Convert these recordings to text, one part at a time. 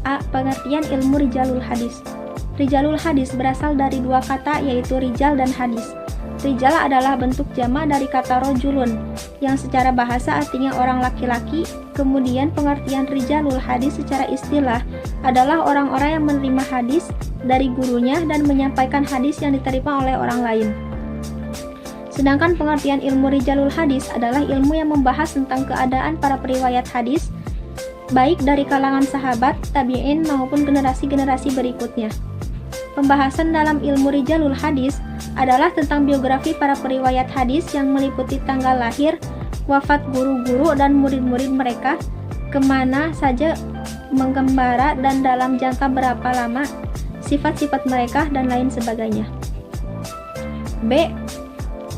A. Pengertian ilmu rijalul hadis. Rijalul hadis berasal dari dua kata, yaitu rijal dan hadis. Rijal adalah bentuk jama dari kata rojulun, yang secara bahasa artinya orang laki-laki. Kemudian pengertian rijalul hadis secara istilah adalah orang-orang yang menerima hadis dari gurunya dan menyampaikan hadis yang diterima oleh orang lain. Sedangkan pengertian ilmu rijalul hadis adalah ilmu yang membahas tentang keadaan para periwayat hadis, baik dari kalangan sahabat, tabi'in maupun generasi-generasi berikutnya. Pembahasan dalam ilmu rijalul hadis adalah tentang biografi para periwayat hadis yang meliputi tanggal lahir, wafat guru-guru dan murid-murid mereka, kemana saja menggembara dan dalam jangka berapa lama, sifat-sifat mereka, dan lain sebagainya. B.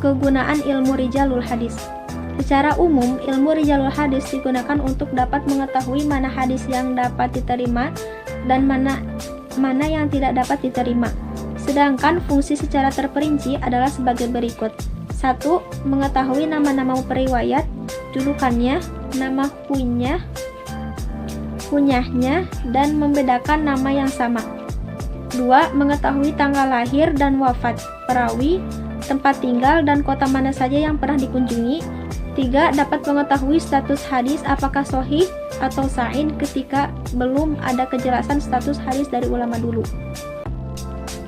Kegunaan ilmu rijalul hadis. Secara umum, ilmu rijalul hadis digunakan untuk dapat mengetahui mana hadis yang dapat diterima dan mana yang tidak dapat diterima. Sedangkan fungsi secara terperinci adalah sebagai berikut. 1. Mengetahui nama-nama periwayat, julukannya, nama kunyahnya, dan membedakan nama yang sama. 2. Mengetahui tanggal lahir dan wafat perawi, tempat tinggal, dan kota mana saja yang pernah dikunjungi. 3. Dapat mengetahui status hadis apakah sahih atau sa'in ketika belum ada kejelasan status hadis dari ulama dulu.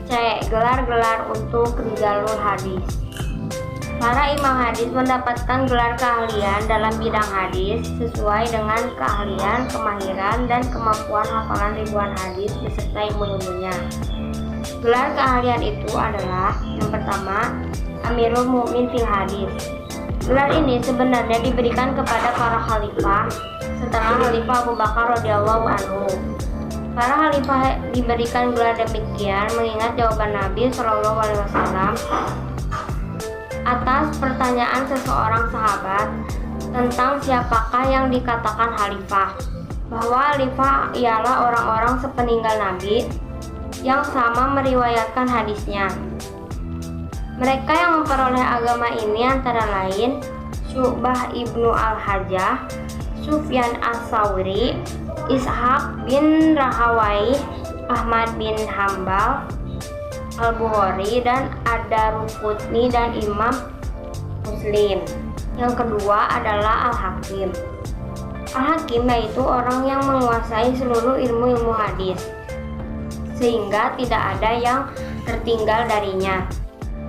C. Gelar-gelar untuk rijalul hadis. Para imam hadis mendapatkan gelar keahlian dalam bidang hadis sesuai dengan keahlian, kemahiran, dan kemampuan hafalan ribuan hadis beserta ilmu-ilmunya. Gelar keahlian itu adalah yang pertama, Amirul Mukmin fil Hadis. Gelar ini sebenarnya diberikan kepada para khalifah setelah Khalifah Abu Bakar radhiyallahu anhu. Para khalifah diberikan gelar demikian mengingat jawaban Nabi SAW atas pertanyaan seseorang sahabat tentang siapakah yang dikatakan khalifah, bahwa khalifah ialah orang-orang sepeninggal Nabi yang sama meriwayatkan hadisnya. Mereka yang memperoleh agama ini antara lain Syu'bah ibnu al-Hajjah, Sufyan as-Sawri, Ishaq bin Rahawai, Ahmad bin Hambal, Al-Bukhari, dan Ad-Daruqutni, dan Imam Muslim. Yang kedua adalah Al-Hakim. Al-Hakim yaitu orang yang menguasai seluruh ilmu-ilmu hadis, sehingga tidak ada yang tertinggal darinya.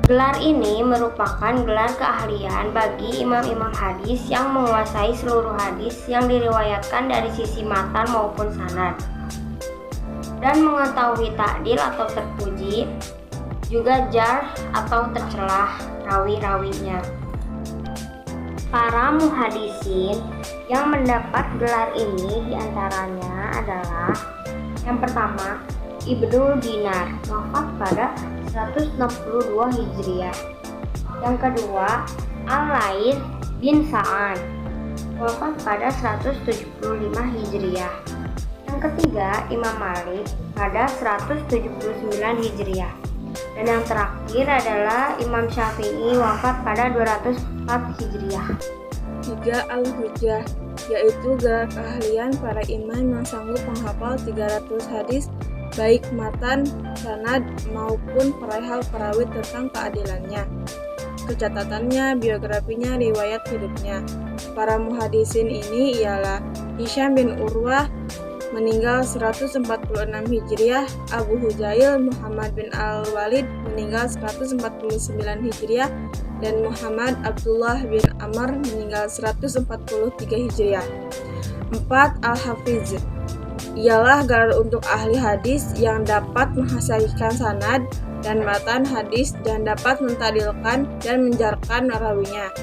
Gelar ini merupakan gelar keahlian bagi imam-imam hadis yang menguasai seluruh hadis yang diriwayatkan dari sisi matan maupun sanad, dan mengetahui ta'dil atau terpuji, juga jar atau tercelah rawi-rawinya. Para muhadisin yang mendapat gelar ini diantaranya adalah yang pertama, Ibnu Dinar, wafat pada 162 Hijriah. Yang kedua, Al-Laits bin Sa'ad, wafat pada 175 Hijriah. Yang ketiga, Imam Malik pada 179 Hijriah. Dan yang terakhir adalah Imam Syafi'i, wafat pada 204 Hijriah. 3. Al-Hujjah, yaitu gelar keahlian para imam yang sanggup menghafal 300 hadis baik matan, sanad, maupun perihal perawi tentang keadilannya, kecatatannya, biografinya, riwayat hidupnya. Para muhadisin ini ialah Hisham bin Urwah, meninggal 146 Hijriah, Abu Hujail Muhammad bin Al-Walid, meninggal 149 Hijriah, dan Muhammad Abdullah bin Amr, meninggal 143 Hijriah. 4. Al-Hafiz, ialah gelar untuk ahli hadis yang dapat menghasilkan sanad dan matan hadis dan dapat mentadilkan dan menjarkan rawinya.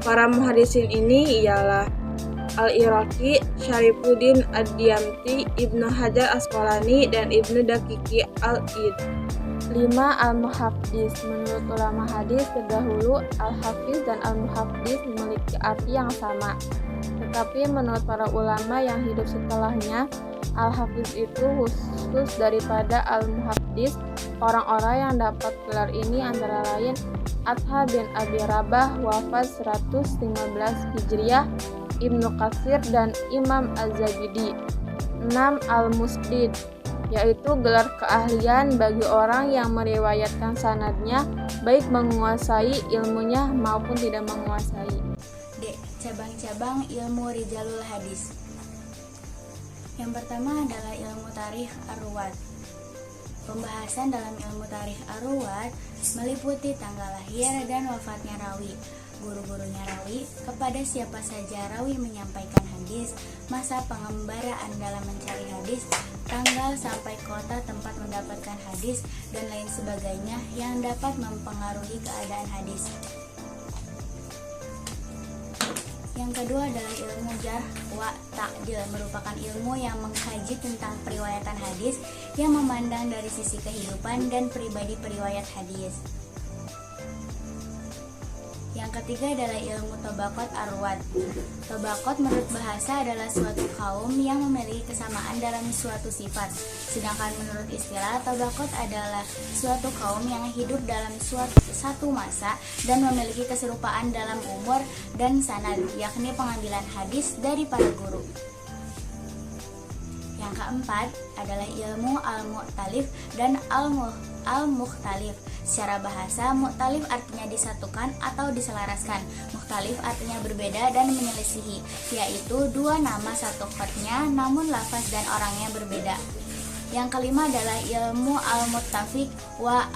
Para muhadisin ini ialah Al-Iraqi, Syarifuddin Ad-Diyamti, Ibnu Hajar Asqalani, dan Ibnu Daqiqi Al-Id. 5. Al-Muhaddis, menurut ulama hadis terdahulu, Al-Hafiz dan Al-Muhaddis memiliki arti yang sama. Tetapi menurut para ulama yang hidup setelahnya, Al-Hafiz itu khusus daripada Al-Muhaddis. Orang-orang yang dapat gelar ini antara lain Atha bin Abi Rabah, wafat 115 Hijriah, Ibnu Katsir, dan Imam Az-Zabidi. 6. Al-Musnid, yaitu gelar keahlian bagi orang yang meriwayatkan sanadnya, baik menguasai ilmunya maupun tidak menguasai. D. Cabang-cabang ilmu rijalul hadis. Yang pertama adalah ilmu tarikh ar-ruwat. Pembahasan dalam ilmu tarikh ar-ruwat meliputi tanggal lahir dan wafatnya rawi, guru-gurunya rawi, kepada siapa saja rawi menyampaikan hadis, masa pengembaraan dalam mencari hadis, tanggal sampai kota tempat mendapatkan hadis, dan lain sebagainya yang dapat mempengaruhi keadaan hadis. Yang kedua adalah ilmu jarh wa ta'dil, merupakan ilmu yang mengkaji tentang periwayatan hadis yang memandang dari sisi kehidupan dan pribadi periwayat hadis. Yang ketiga adalah ilmu tabaqat ar-ruwat. Tabaqat menurut bahasa adalah suatu kaum yang memiliki kesamaan dalam suatu sifat. Sedangkan menurut istilah, tabaqat adalah suatu kaum yang hidup dalam satu masa dan memiliki keserupaan dalam umur dan sanad, yakni pengambilan hadis dari para guru. Yang keempat adalah ilmu al-mu'talif dan al-mukhtalif. Secara bahasa, mu'talif artinya disatukan atau diselaraskan. Mukhtalif artinya berbeda dan menyelisihi, yaitu dua nama satu khatnya namun lafaz dan orangnya berbeda. Yang kelima adalah ilmu al-muttafiq wa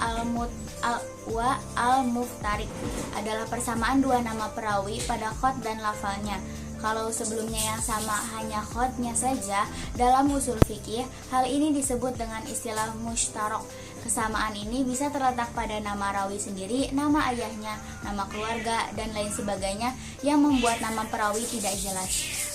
al-muftarik, adalah persamaan dua nama perawi pada khat dan lafalnya. Kalau sebelumnya yang sama hanya khatnya saja, dalam usul fikih hal ini disebut dengan istilah musytarok. Kesamaan ini bisa terletak pada nama rawi sendiri, nama ayahnya, nama keluarga, dan lain sebagainya yang membuat nama perawi tidak jelas.